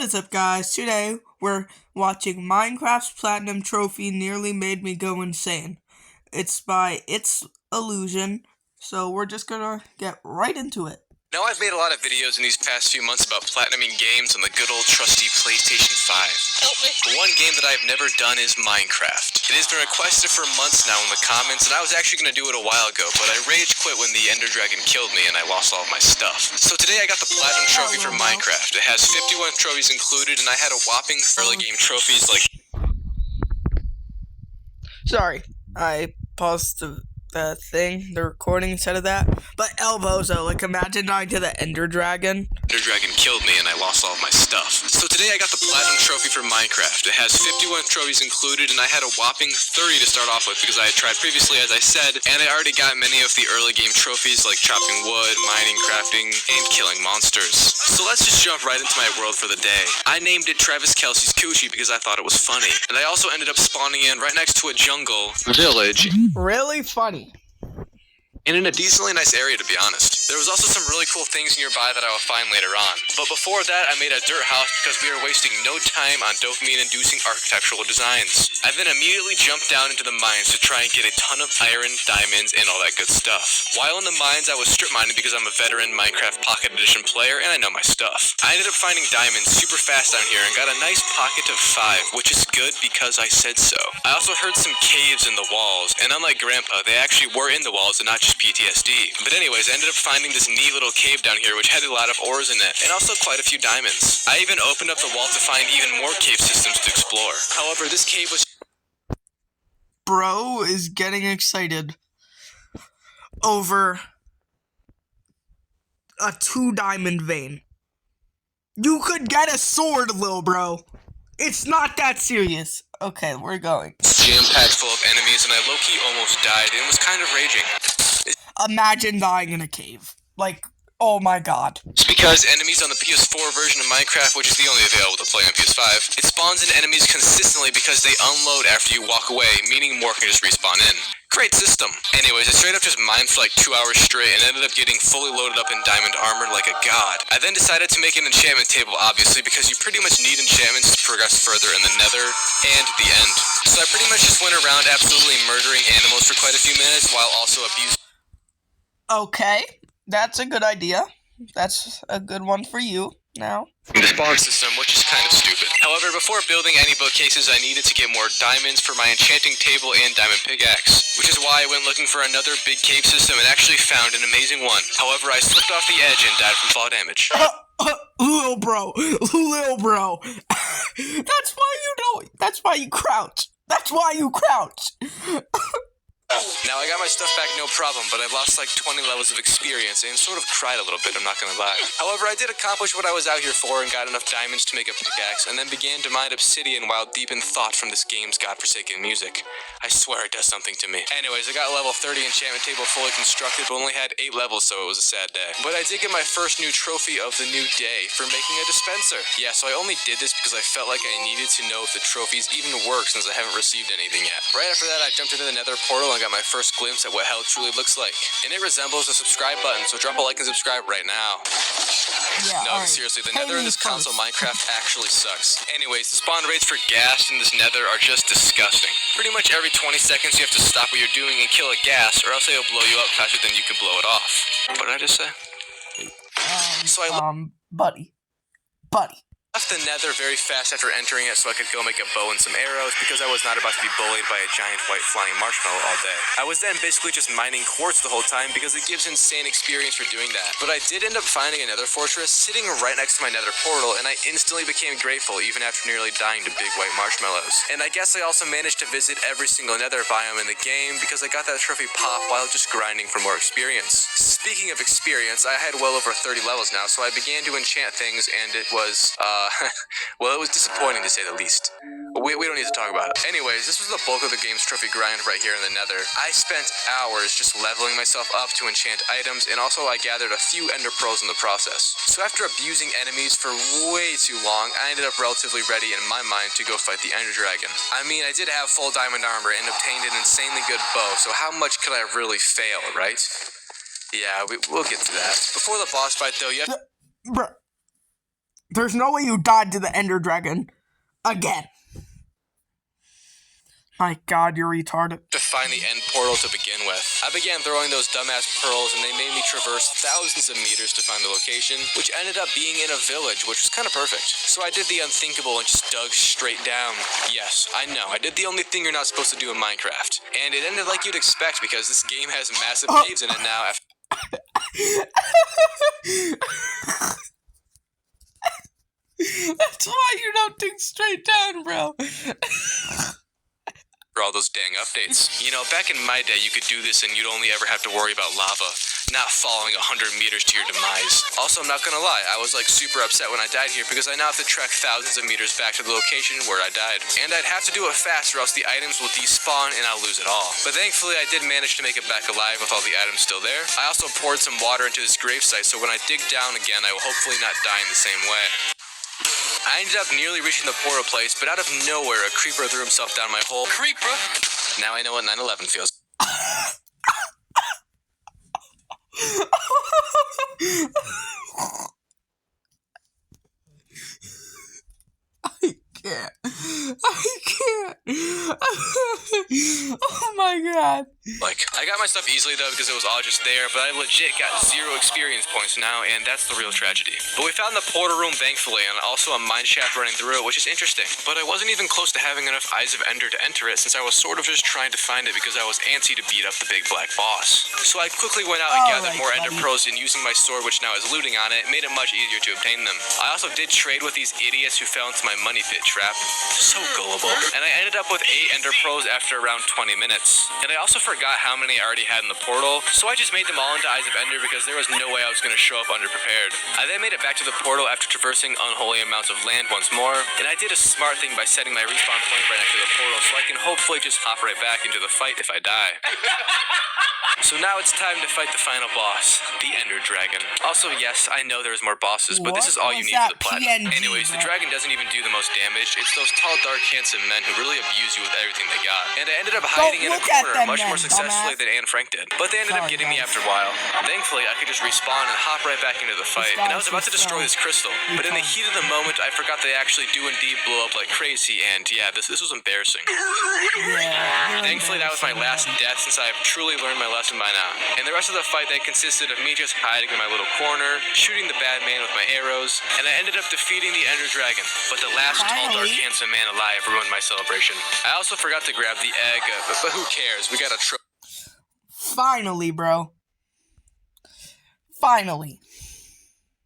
is up, guys? Today we're watching Minecraft's Platinum Trophy Nearly Made Me Go Insane. It's by It's Illusion, so we're just gonna get right into it. Now, I've made a lot of videos in these past few months about platinuming games on the good old trusty PlayStation 5. Help me. But one game that I've never done is Minecraft. It has been requested for months now in the comments, and I was actually going to do it a while ago, but I rage quit when the Ender Dragon killed me and I lost all of my stuff. So today I got the Platinum Trophy for Minecraft. It has 51 trophies included, and I had a whopping early game trophies like... Sorry, I paused the recording instead of that. But Elbozo, imagine dying to the Ender Dragon. Ender Dragon killed me and I lost all of my stuff. So today I got the Platinum Trophy for Minecraft. It has 51 trophies included, and I had a whopping 30 to start off with because I had tried previously, as I said, and I already got many of the early game trophies like chopping wood, mining, crafting, and killing monsters. So let's just jump right into my world for the day. I named it Travis Kelce's Coochie because I thought it was funny, and I also ended up spawning in right next to a jungle village. Really funny. And in a decently nice area, to be honest. There was also some really cool things nearby that I will find later on. But before that, I made a dirt house because we are wasting no time on dopamine-inducing architectural designs. I then immediately jumped down into the mines to try and get a ton of iron, diamonds, and all that good stuff. While in the mines, I was strip mining because I'm a veteran Minecraft Pocket Edition player and I know my stuff. I ended up finding diamonds super fast down here and got a nice pocket of 5, which is good because I said so. I also heard some caves in the walls, and unlike Grandpa, they actually were in the walls and not just PTSD. But anyways, I ended up finding this neat little cave down here which had a lot of ores in it, and also quite a few diamonds. I even opened up the wall to find even more cave systems to explore. However, this cave was... Bro is getting excited over a 2-diamond vein. You could get a sword, lil bro. It's not that serious. Okay, we're going. Jam-packed full of enemies, and I low-key almost died and was kind of raging. Imagine dying in a cave. Oh my god. It's because enemies on the PS4 version of Minecraft, which is the only available to play on PS5, it spawns in enemies consistently because they unload after you walk away, meaning more can just respawn in. Great system. Anyways, I straight up just mined for 2 hours straight and ended up getting fully loaded up in diamond armor like a god. I then decided to make an enchantment table, obviously, because you pretty much need enchantments to progress further in the nether and the end. So I pretty much just went around absolutely murdering animals for quite a few minutes while also abusing... Okay, that's a good idea. That's a good one for you now. The spawn system, which is kind of stupid. However, before building any bookcases, I needed to get more diamonds for my enchanting table and diamond pickaxe, which is why I went looking for another big cave system and actually found an amazing one. However, I slipped off the edge and died from fall damage. Lil bro. That's why you crouch. That's why you crouch. Now, I got my stuff back no problem, but I lost 20 levels of experience and sort of cried a little bit, I'm not gonna lie. However, I did accomplish what I was out here for and got enough diamonds to make a pickaxe, and then began to mine obsidian while deep in thought from this game's godforsaken music. I swear it does something to me. Anyways, I got level 30 enchantment table fully constructed, but only had 8 levels, so it was a sad day. But I did get my first new trophy of the new day for making a dispenser. Yeah, so I only did this because I felt like I needed to know if the trophies even work since I haven't received anything yet. Right after that, I jumped into the nether portal and got my first glimpse at what hell truly looks like. And it resembles the subscribe button, so drop a like and subscribe right now. Yeah, No, seriously, the nether in this console Minecraft actually sucks. Anyways, the spawn rates for ghast in this nether are just disgusting. Pretty much every 20 seconds you have to stop what you're doing and kill a ghast, or else they'll blow you up faster than you can blow it off. What did I just say? Buddy. Left the nether very fast after entering it so I could go make a bow and some arrows because I was not about to be bullied by a giant white flying marshmallow all day. I was then basically just mining quartz the whole time because it gives insane experience for doing that. But I did end up finding a nether fortress sitting right next to my nether portal, and I instantly became grateful even after nearly dying to big white marshmallows. And I guess I also managed to visit every single nether biome in the game because I got that trophy pop while just grinding for more experience. Speaking of experience, I had well over 30 levels now, so I began to enchant things, and it was, well, it was disappointing to say the least. We don't need to talk about it. Anyways, this was the bulk of the game's trophy grind right here in the nether. I spent hours just leveling myself up to enchant items, and also I gathered a few ender pearls in the process. So after abusing enemies for way too long, I ended up relatively ready in my mind to go fight the Ender Dragon. I mean, I did have full diamond armor and obtained an insanely good bow, so how much could I really fail, right? Yeah, we'll get to that. Before the boss fight, though, you have... There's no way you died to the Ender Dragon. Again. My god, you're retarded. To find the end portal to begin with. I began throwing those dumbass pearls and they made me traverse thousands of meters to find the location, which ended up being in a village, which was kind of perfect. So I did the unthinkable and just dug straight down. Yes, I know, I did the only thing you're not supposed to do in Minecraft. And it ended like you'd expect because this game has massive caves in it now after That's why you don't dig straight down, bro. all those dang updates. You know, back in my day, you could do this and you'd only ever have to worry about lava, not falling 100 meters to your demise. Also, I'm not gonna lie, I was like super upset when I died here because I now have to trek thousands of meters back to the location where I died. And I'd have to do it fast or else the items will despawn and I'll lose it all. But thankfully, I did manage to make it back alive with all the items still there. I also poured some water into this gravesite so when I dig down again, I will hopefully not die in the same way. I ended up nearly reaching the portal place, but out of nowhere, a creeper threw himself down my hole. Creeper! Now I know what 9/11 feels. I can't. Oh my god. Like, I got my stuff easily though because it was all just there, but I legit got 0 experience points now, and that's the real tragedy. But we found the portal room thankfully, and also a mine shaft running through it, which is interesting. But I wasn't even close to having enough Eyes of Ender to enter it since I was sort of just trying to find it because I was antsy to beat up the big black boss. So I quickly went out and gathered more Ender Pearls, and using my sword, which now has looting on it, made it much easier to obtain them. I also did trade with these idiots who fell into my money pit trap. So gullible. And I ended up with 8 Ender Pearls after around 20 minutes. And I also forgot how many I already had in the portal, so I just made them all into Eyes of Ender because there was no way I was going to show up underprepared. I then made it back to the portal after traversing unholy amounts of land once more, and I did a smart thing by setting my respawn point right next to the portal so I can hopefully just hop right back into the fight if I die. So now it's time to fight the final boss, the Ender Dragon. Also, yes, I know there's more bosses, but this is all you need for the platinum. Anyways, the dragon doesn't even do the most damage. It's those tall, dark, handsome men who really abuse you with everything they got. And I ended up hiding in a corner much more successfully than Anne Frank did. But they ended up getting me after a while. Thankfully, I could just respawn and hop right back into the fight. And I was about to destroy this crystal, but in the heat of the moment, I forgot they actually do indeed blow up like crazy, and yeah, this was embarrassing. Thankfully, that was my last death since I have truly learned my lesson by now. And the rest of the fight then consisted of me just hiding in my little corner, shooting the bad man with my arrows, and I ended up defeating the Ender Dragon. But the last tall, dark, handsome man alive ruined my celebration. I also forgot to grab the egg, but who cares? We got a Finally, bro. Finally.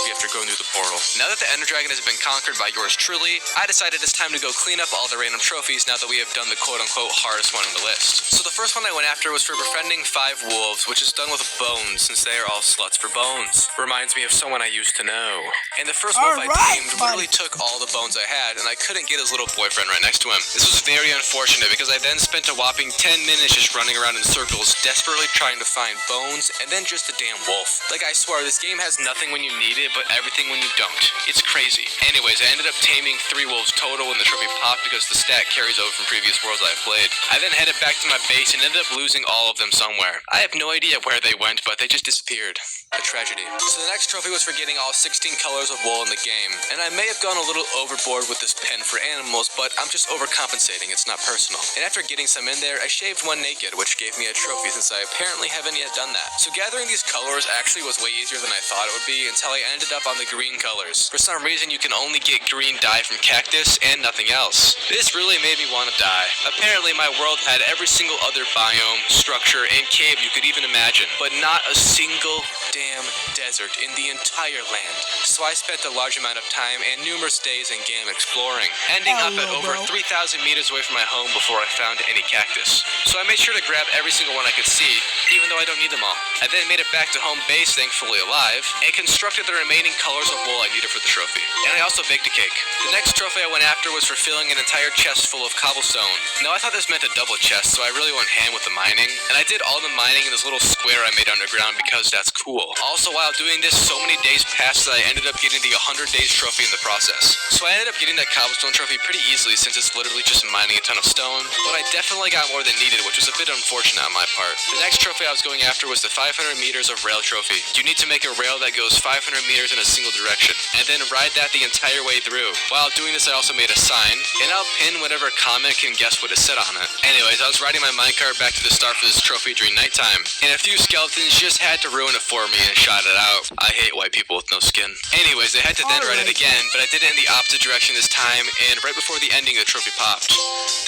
After going through the portal. Now that the Ender Dragon has been conquered by yours truly, I decided it's time to go clean up all the random trophies now that we have done the quote-unquote hardest one in the list. So the first one I went after was for befriending 5 wolves, which is done with bones since they are all sluts for bones. Reminds me of someone I used to know. And the first wolf I tamed literally took all the bones I had, and I couldn't get his little boyfriend right next to him. This was very unfortunate because I then spent a whopping 10 minutes just running around in circles, desperately trying to find bones, and then just a damn wolf. Like, I swear, this game has nothing when you need it, but everything when you don't. It's crazy. Anyways, I ended up taming 3 wolves total when the trophy popped because the stat carries over from previous worlds I've played. I then headed back to my base and ended up losing all of them somewhere. I have no idea where they went, but they just disappeared. A tragedy. So the next trophy was for getting all 16 colors of wool in the game. And I may have gone a little overboard with this pen for animals, but I'm just overcompensating. It's not personal. And after getting some in there, I shaved one naked, which gave me a trophy since I apparently haven't yet done that. So gathering these colors actually was way easier than I thought it would be until I ended up on the green colors. For some reason, you can only get green dye from cactus and nothing else. This really made me want to die. Apparently, my world had every single other biome, structure, and cave you could even imagine, but not a single damn desert in the entire land. So I spent a large amount of time and numerous days in game exploring, ending up at over 3,000 meters away from my home before I found any cactus. So I made sure to grab every single one I could see, even though I don't need them all. I then made it back to home base, thankfully alive, and constructed the remaining colors of wool I needed for the trophy. And I also baked a cake. The next trophy I went after was for filling an entire chest full of cobblestone. Now I thought this meant a double chest, so I really went ham with the mining, and I did all the mining in this little square I made underground because that's cool. Also, while doing this, so many days passed that I ended up getting the 100 days trophy in the process. So I ended up getting that cobblestone trophy pretty easily since it's literally just mining a ton of stone, but I definitely got more than needed, which was a bit unfortunate on my part. The next trophy I was going after was the 500 meters of rail trophy. You need to make a rail that goes 500 meters stairs in a single direction, and then ride that the entire way through. While doing this, I also made a sign, and I'll pin whatever comment can guess what it said on it. Anyways, I was riding my minecart back to the start for this trophy during nighttime, and a few skeletons just had to ruin it for me and shot it out. I hate white people with no skin. Anyways, I had to then ride it again, but I did it in the opposite direction this time, and right before the ending, the trophy popped.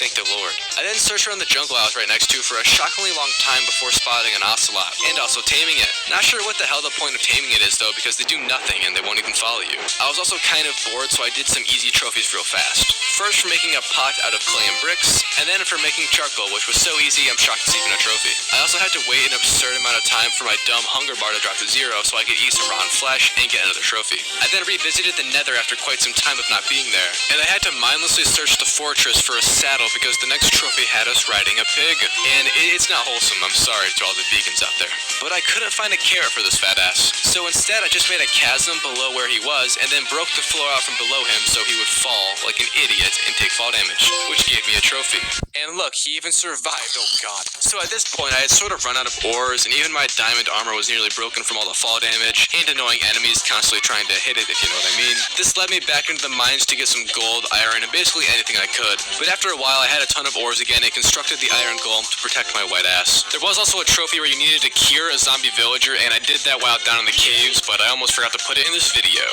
Thank the Lord. I then searched around the jungle I was right next to for a shockingly long time before spotting an ocelot, and also taming it. Not sure what the hell the point of taming it is though, because they do nothing and they won't even follow you. I was also kind of bored, so I did some easy trophies real fast. First for making a pot out of clay and bricks, and then for making charcoal, which was so easy I'm shocked it's even a trophy. I also had to wait an absurd amount of time for my dumb hunger bar to drop to 0 so I could eat some rotten flesh and get another trophy. I then revisited the nether after quite some time of not being there, and I had to mindlessly search the fortress for a saddle because the next trophy had us riding a pig. And it's not wholesome, I'm sorry to all the vegans out there. But I couldn't find a carrot for this fat ass, so instead I just made a chasm below where he was and then broke the floor out from below him so he would fall like an idiot and take fall damage, which gave me a trophy. And look, he even survived, oh god. So at this point I had sort of run out of ores, and even my diamond armor was nearly broken from all the fall damage and annoying enemies constantly trying to hit it, if you know what I mean. This led me back into the mines to get some gold, iron, and basically anything I could. But after a while I had a ton of ores again and constructed the iron golem to protect my white ass. There was also a trophy where you needed to cure a zombie villager, and I did that while down in the caves, but I almost forgot to put it in this video.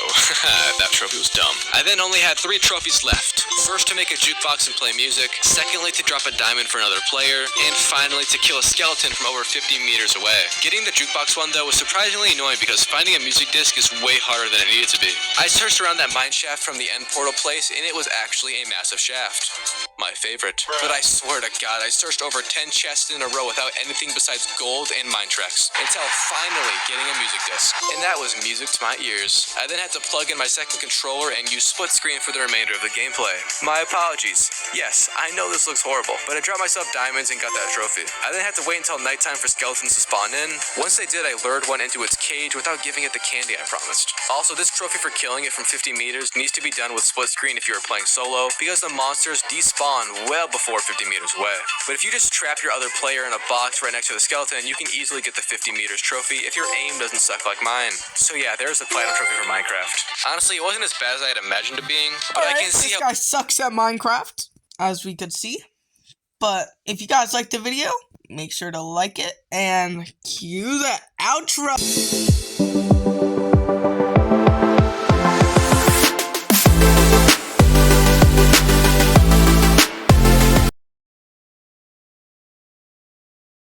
That trophy was dumb. I then only had 3 trophies left. First to make a jukebox and play music, secondly to drop a diamond for another player, and finally to kill a skeleton from over 50 meters away. Getting the jukebox one though was surprisingly annoying because finding a music disc is way harder than it needed to be. I searched around that mine shaft from the end portal place, and it was actually a massive shaft. My favorite. But I swear to god, I searched over 10 chests in a row without anything besides gold and mine tracks, until finally getting a music disc. And that was music to my ears. I then had to plug in my second controller and use split screen for the remainder of the gameplay. My apologies. Yes, I know this looks horrible, but I dropped myself diamonds and got that trophy. I then had to wait until nighttime for skeletons to spawn in. Once they did, I lured one into its cage without giving it the candy I promised. Also, this trophy for killing it from 50 meters needs to be done with split screen if you are playing solo, because the monsters despawn well before 50 meters away. But if you just trap your other player in a box right next to the skeleton, you can easily get the 50 meters trophy if your aim doesn't suck like mine. So yeah, there's the platinum trophy for Minecraft. Honestly, it wasn't as bad as I had imagined it being, but I can see this guy sucks at Minecraft, as we could see. But if you guys liked the video, make sure to like it and cue the outro.